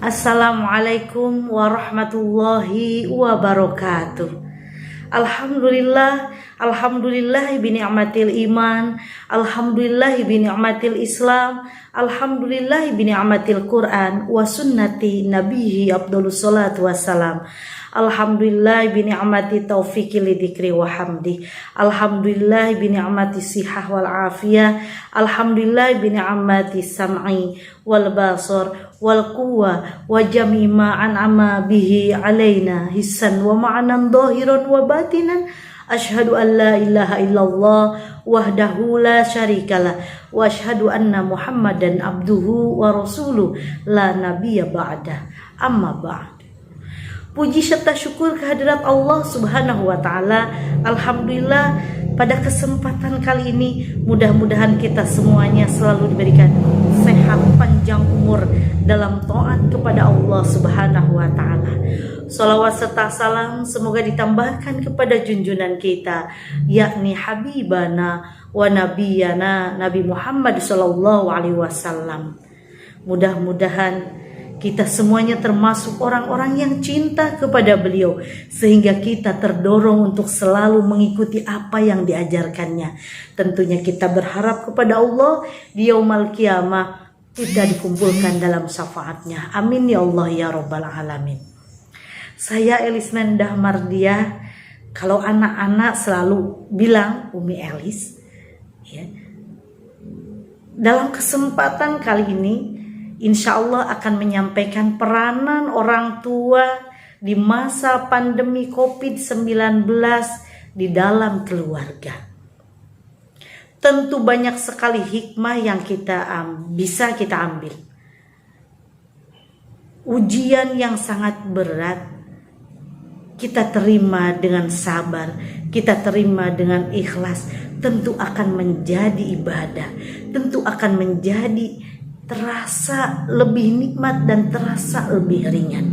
Assalamualaikum warahmatullahi wabarakatuh. Alhamdulillah bi ni'matil iman, alhamdulillah bi ni'matil Islam, alhamdulillah bi ni'matil Quran wa sunnati nabiyhi afdhalus salatu wassalam. Alhamdulillah bi ni'mati taufiqi lidzikri wa hamdi. Alhamdulillah bi ni'mati sihah wal afiyah. Alhamdulillah bi ni'mati sam'i wal basar wal quwwa wa jami' ma an'ama bihi alaina hissan wa ma'nan dhahiran wa batinan. Asyhadu an la ilaha illallah wahdahu la syarikalah wa asyhadu anna Muhammadan abduhu wa rasuluh la nabiyya ba'da. Amma ba'd. Puji serta syukur kehadirat Allah Subhanahu wa taala. Alhamdulillah, pada kesempatan kali ini mudah-mudahan kita semuanya selalu diberikan sehat panjang umur dalam taat kepada Allah Subhanahu wa taala. Salawat serta salam semoga ditambahkan kepada junjungan kita, yakni habibana wa nabiyana Nabi Muhammad sallallahu alaihi wasallam. Mudah-mudahan kita semuanya termasuk orang-orang yang cinta kepada beliau, sehingga kita terdorong untuk selalu mengikuti apa yang diajarkannya. Tentunya kita berharap kepada Allah di yaumul qiyamah kita dikumpulkan dalam syafaatnya. Amin ya Allah ya rabbal alamin. Saya Elis Nendah Mardiah. Kalau anak-anak selalu bilang Umi Elis ya. Dalam kesempatan kali ini insya Allah akan menyampaikan peranan orang tua di masa pandemi COVID-19 di dalam keluarga. Tentu banyak sekali hikmah yang bisa kita ambil. Ujian yang sangat berat kita terima dengan sabar, kita terima dengan ikhlas, tentu akan menjadi ibadah, tentu akan menjadi terasa lebih nikmat dan terasa lebih ringan.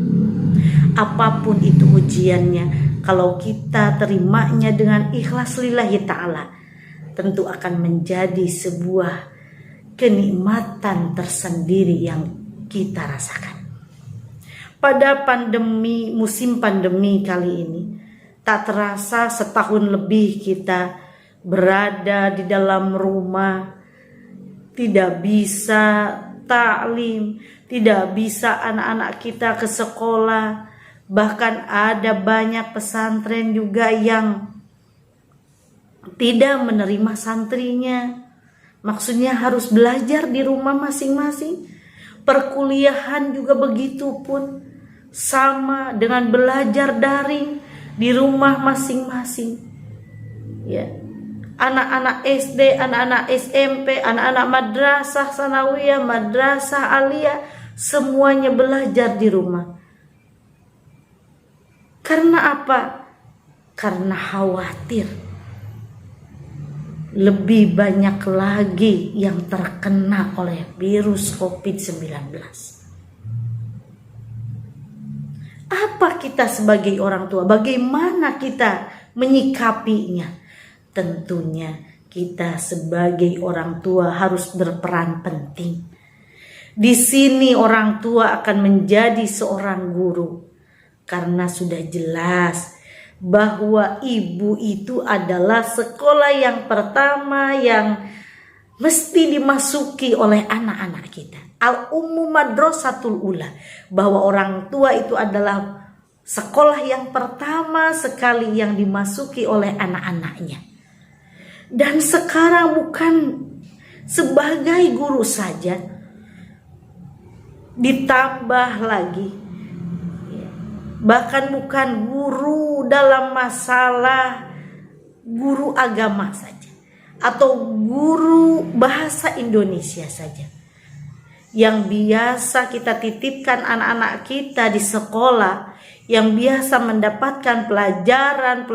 Apapun itu ujiannya, kalau kita terimanya dengan ikhlas lillahi ta'ala, tentu akan menjadi sebuah kenikmatan tersendiri yang kita rasakan. Pada musim pandemi kali ini, tak terasa setahun lebih kita berada di dalam rumah, tidak bisa taklim, tidak bisa anak-anak kita ke sekolah. Bahkan ada banyak pesantren juga yang tidak menerima santrinya. Maksudnya harus belajar di rumah masing-masing. Perkuliahan juga begitu pun, sama dengan belajar daring di rumah masing-masing. Ya. Anak-anak SD, anak-anak SMP, anak-anak madrasah sanawiyah, madrasah aliyah, semuanya belajar di rumah. Karena apa? Karena khawatir lebih banyak lagi yang terkena oleh virus COVID-19. Apa kita sebagai orang tua? Bagaimana kita menyikapinya? Tentunya kita sebagai orang tua harus berperan penting. Di sini orang tua akan menjadi seorang guru, karena sudah jelas bahwa ibu itu adalah sekolah yang pertama yang mesti dimasuki oleh anak-anak kita. Al-ummu madrasatul ula, bahwa orang tua itu adalah sekolah yang pertama sekali yang dimasuki oleh anak-anaknya. Dan sekarang bukan sebagai guru saja, ditambah lagi, bahkan bukan guru dalam masalah guru agama saja, atau guru bahasa Indonesia saja, yang biasa kita titipkan anak-anak kita di sekolah, yang biasa mendapatkan pelajaran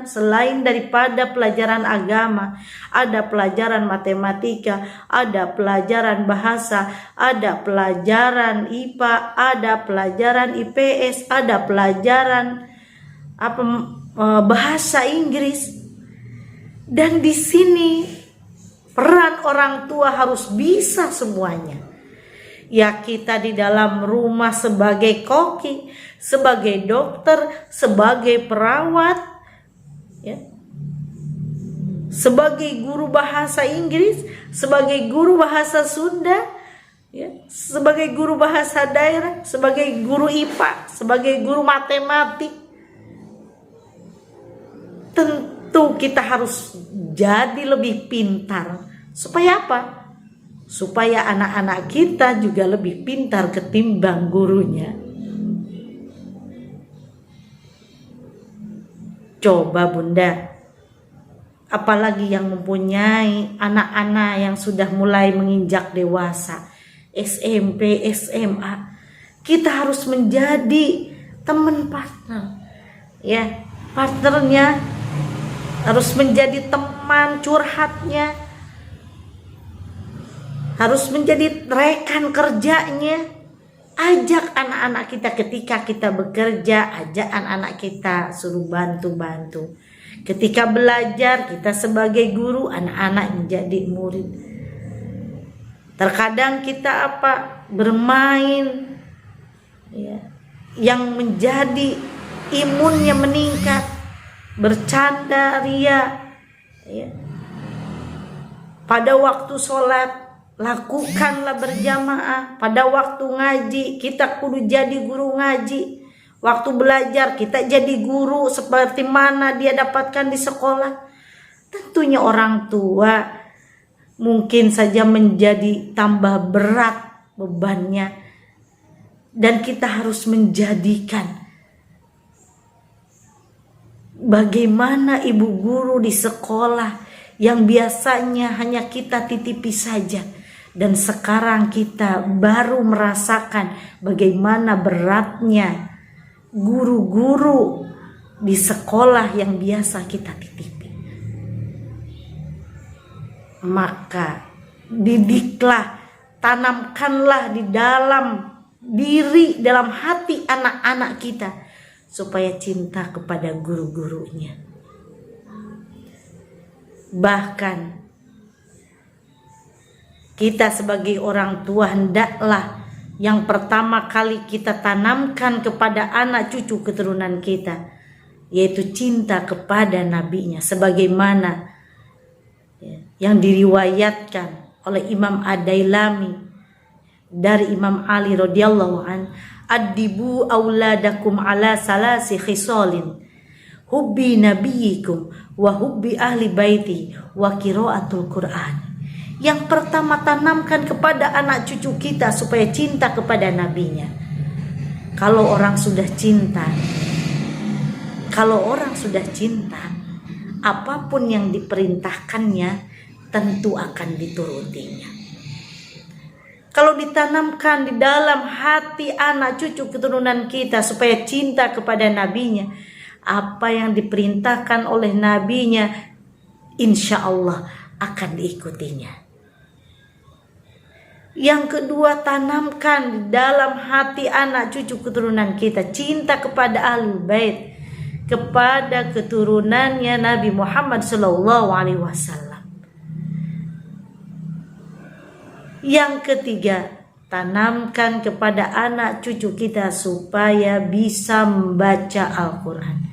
selain daripada pelajaran agama. Ada pelajaran matematika, ada pelajaran bahasa, ada pelajaran IPA, ada pelajaran IPS, ada pelajaran bahasa Inggris. Dan di sini peran orang tua harus bisa semuanya. Ya kita di dalam rumah sebagai koki, sebagai dokter, sebagai perawat, ya, sebagai guru bahasa Inggris, sebagai guru bahasa Sunda, ya, sebagai guru bahasa daerah, sebagai guru IPA, sebagai guru matematik. Tentu kita harus jadi lebih pintar. Supaya apa? Supaya anak-anak kita juga lebih pintar ketimbang gurunya. Coba Bunda, apalagi yang mempunyai anak-anak yang sudah mulai menginjak dewasa, SMP, SMA, kita harus menjadi teman partner. Ya, partnernya harus menjadi teman curhatnya, harus menjadi rekan kerjanya. Ajak anak-anak kita ketika kita bekerja, ajak anak-anak kita, suruh bantu-bantu. Ketika belajar, kita sebagai guru, anak-anak menjadi murid. Terkadang kita bermain, ya, yang menjadi imunnya meningkat, bercanda ria, ya. Pada waktu sholat, lakukanlah berjamaah. Pada waktu ngaji, kita kudu jadi guru ngaji. Waktu belajar, kita jadi guru seperti mana dia dapatkan di sekolah. Tentunya orang tua mungkin saja menjadi tambah berat bebannya. Dan kita harus menjadikan bagaimana ibu guru di sekolah yang biasanya hanya kita titipi saja. Dan sekarang kita baru merasakan bagaimana beratnya guru-guru di sekolah yang biasa kita titipi. Maka didiklah, tanamkanlah di dalam diri, dalam hati anak-anak kita, supaya cinta kepada guru-gurunya. Bahkan kita sebagai orang tua hendaklah yang pertama kali kita tanamkan kepada anak cucu keturunan kita, yaitu cinta kepada nabinya, sebagaimana yang diriwayatkan oleh Imam Ad-Dailami dari Imam Ali radhiyallahu an, "Addibu auladakum ala salasi khisalin, hubbi nabiyikum wa hubbi ahli baiti wa qiraatul Qur'an." Yang pertama, tanamkan kepada anak cucu kita supaya cinta kepada nabinya. Kalau orang sudah cinta, apapun yang diperintahkannya tentu akan diturutinya. Kalau ditanamkan di dalam hati anak cucu keturunan kita supaya cinta kepada nabinya, apa yang diperintahkan oleh nabinya, insya Allah akan diikutinya. Yang kedua, tanamkan di dalam hati anak cucu keturunan kita cinta kepada Ahlul Bait, kepada keturunannya Nabi Muhammad SAW. Yang ketiga, tanamkan kepada anak cucu kita supaya bisa membaca Al-Quran.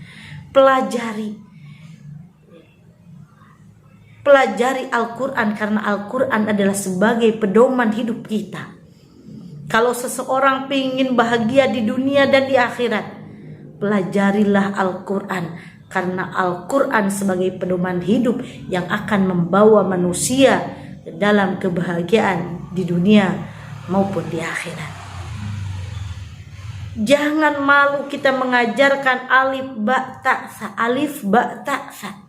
Pelajari Al-Quran, karena Al-Quran adalah sebagai pedoman hidup kita. Kalau seseorang ingin bahagia di dunia dan di akhirat, pelajarilah Al-Quran, karena Al-Quran sebagai pedoman hidup yang akan membawa manusia dalam kebahagiaan di dunia maupun di akhirat. Jangan malu kita mengajarkan alif ba ta sa.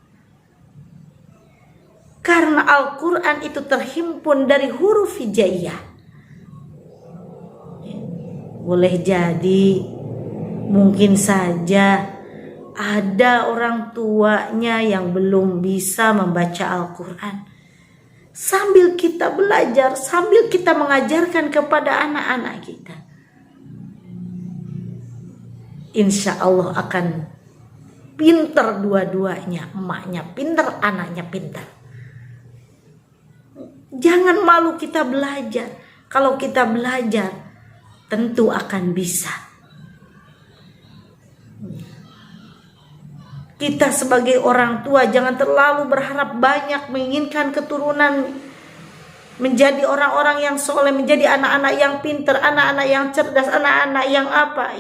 Karena Al-Quran itu terhimpun dari huruf hijaiyah. Boleh jadi mungkin saja ada orang tuanya yang belum bisa membaca Al-Quran. Sambil kita belajar, sambil kita mengajarkan kepada anak-anak kita, insya Allah akan pinter dua-duanya. Emaknya pinter, anaknya pinter. Jangan malu kita belajar. Kalau kita belajar, tentu akan bisa. Kita sebagai orang tua jangan terlalu berharap banyak, menginginkan keturunan menjadi orang-orang yang soleh, menjadi anak-anak yang pintar, anak-anak yang cerdas, anak-anak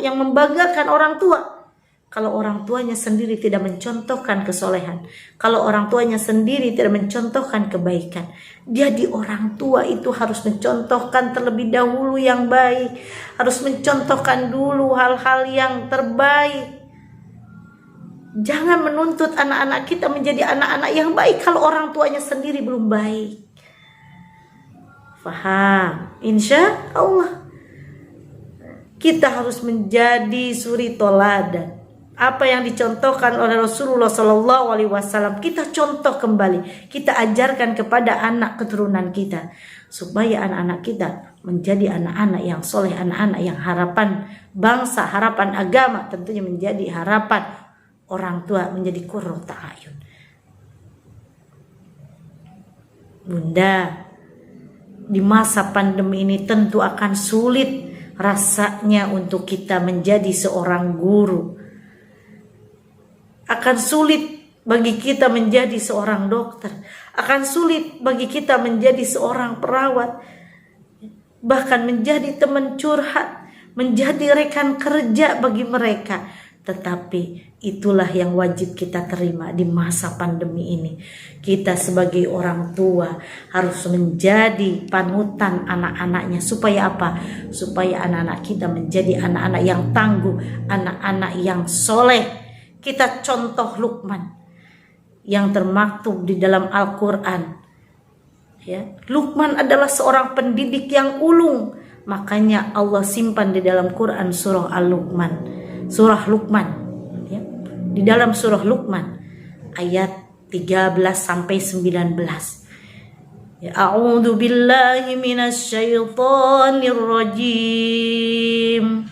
yang membanggakan orang tua. Kalau orang tuanya sendiri tidak mencontohkan kesolehan, kalau orang tuanya sendiri tidak mencontohkan kebaikan, jadi orang tua itu harus mencontohkan terlebih dahulu yang baik, harus mencontohkan dulu hal-hal yang terbaik. Jangan menuntut anak-anak kita menjadi anak-anak yang baik kalau orang tuanya sendiri belum baik. Faham? Insya Allah kita harus menjadi suri toladan. Apa yang dicontohkan oleh Rasulullah SAW, kita contoh kembali, kita ajarkan kepada anak keturunan kita, supaya anak-anak kita menjadi anak-anak yang soleh, anak-anak yang harapan bangsa, harapan agama, tentunya menjadi harapan orang tua, menjadi qurrata a'yun. Bunda, di masa pandemi ini tentu akan sulit rasanya untuk kita menjadi seorang guru. Akan sulit bagi kita menjadi seorang dokter. Akan sulit bagi kita menjadi seorang perawat. Bahkan menjadi teman curhat, menjadi rekan kerja bagi mereka. Tetapi itulah yang wajib kita terima di masa pandemi ini. Kita sebagai orang tua harus menjadi panutan anak-anaknya. Supaya apa? Supaya anak-anak kita menjadi anak-anak yang tangguh, anak-anak yang soleh. Kita contoh Luqman yang termaktub di dalam Al-Quran. Ya, Luqman adalah seorang pendidik yang ulung. Makanya Allah simpan di dalam Quran surah Al-Luqman, surah Luqman. Ya, di dalam surah Luqman ayat 13 sampai 19. Ya, a'udzu billahi minasyaitonir rajim.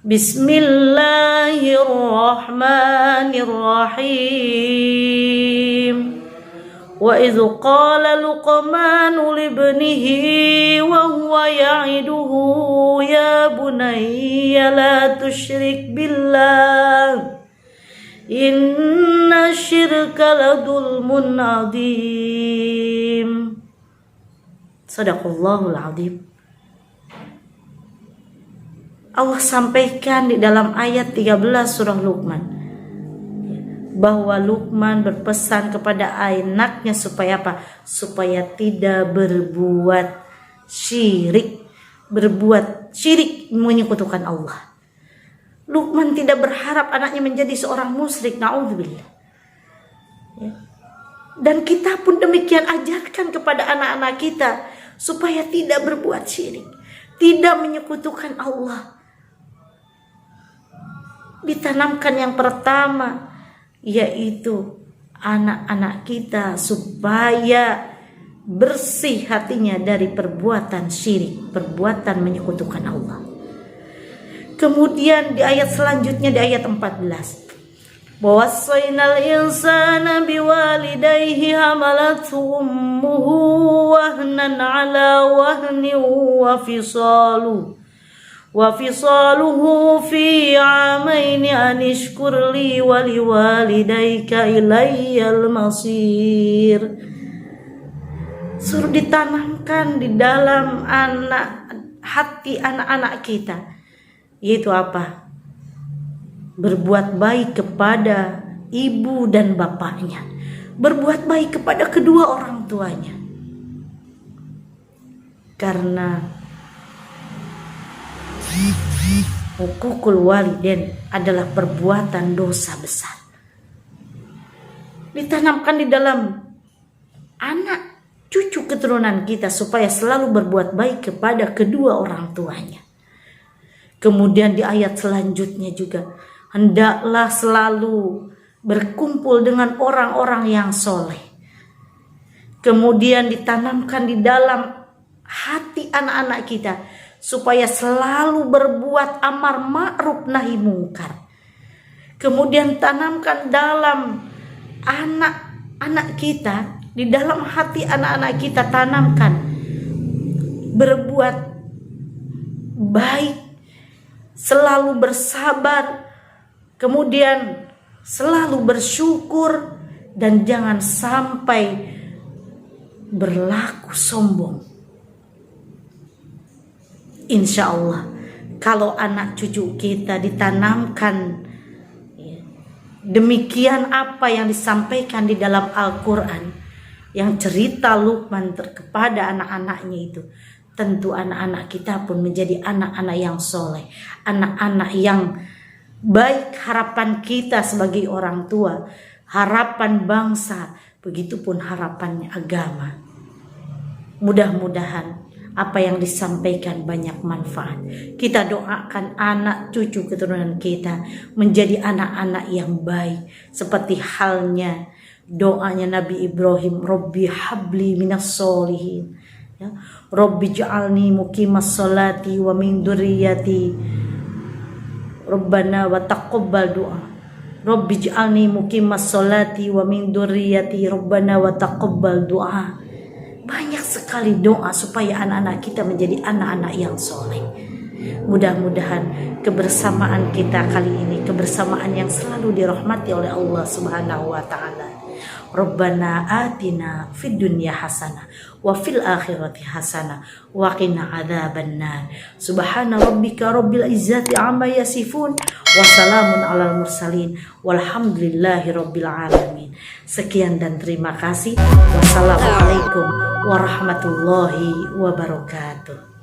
Bismillahirrahmanirrahim. Wa idh qala Luqmanu libnihi wa huwa ya'iduhu ya bunayya la tusyrik billah inna syirka ladulmun adzim. Sadaqallahul adzim. Allah sampaikan di dalam ayat 13 surah Luqman bahwa Luqman berpesan kepada anaknya supaya apa? Supaya tidak berbuat syirik, menyekutukan Allah. Luqman tidak berharap anaknya menjadi seorang musyrik, naudzubillah. Ya. Dan kita pun demikian, ajarkan kepada anak-anak kita supaya tidak berbuat syirik, tidak menyekutukan Allah. Ditanamkan yang pertama, yaitu anak-anak kita supaya bersih hatinya dari perbuatan syirik, perbuatan menyekutukan Allah. Kemudian di ayat selanjutnya, di ayat 14, وَوَصَّيْنَا الْإِنْسَانَ بِوَالِدَيْهِ حَمَلَتْهُ أُمُّهُ وَهْنًا عَلَى وَهْنٍ وَفِصَالُهُ فِي عَامَيْنِ أَنِ اشْكُرْ لِي وَلِوَالِدَيْكَ إِلَيَّ الْمَصِيرُ. Suruh ditanamkan di dalam hati anak-anak kita, yaitu apa? Berbuat baik kepada ibu dan bapaknya, berbuat baik kepada kedua orang tuanya. Karena hukukul walidain adalah perbuatan dosa besar. Ditanamkan di dalam anak cucu keturunan kita supaya selalu berbuat baik kepada kedua orang tuanya. Kemudian di ayat selanjutnya juga, hendaklah selalu berkumpul dengan orang-orang yang soleh. Kemudian ditanamkan di dalam hati anak-anak kita supaya selalu berbuat amar ma'ruf nahi mungkar. Kemudian tanamkan dalam anak-anak kita, di dalam hati anak-anak kita tanamkan berbuat baik, selalu bersabar, kemudian selalu bersyukur, dan jangan sampai berlaku sombong. Insya Allah, kalau anak cucu kita ditanamkan demikian apa yang disampaikan di dalam Al-Quran, yang cerita Luqman kepada anak-anaknya itu, tentu anak-anak kita pun menjadi anak-anak yang soleh, anak-anak yang baik. Harapan kita sebagai orang tua, harapan bangsa, begitupun harapannya agama. Mudah-mudahan apa yang disampaikan banyak manfaat. Kita doakan anak cucu keturunan kita menjadi anak-anak yang baik, seperti halnya doanya Nabi Ibrahim, Robbi habli minas solihin, ya. Robbi ja'alni muqimas sholati wa min dzurriyyati Rabbana wa taqabbal du'a. Robbi ja'alni muqimas sholati wa min dzurriyyati Rabbana wa taqabbal du'a. Banyak sekali doa supaya anak-anak kita menjadi anak-anak yang soleh. Mudah-mudahan kebersamaan kita kali ini kebersamaan yang selalu dirahmati oleh Allah Subhanahu wa taala. Rabbana atina fid dunya hasanah wa fil akhirati hasanah wa qina adzabannar. Subhana rabbika rabbil izzati amma yasifun wa salamun alal mursalin walhamdulillahi rabbil alamin. Sekian dan terima kasih. Wassalamualaikum warahmatullahi wabarakatuh.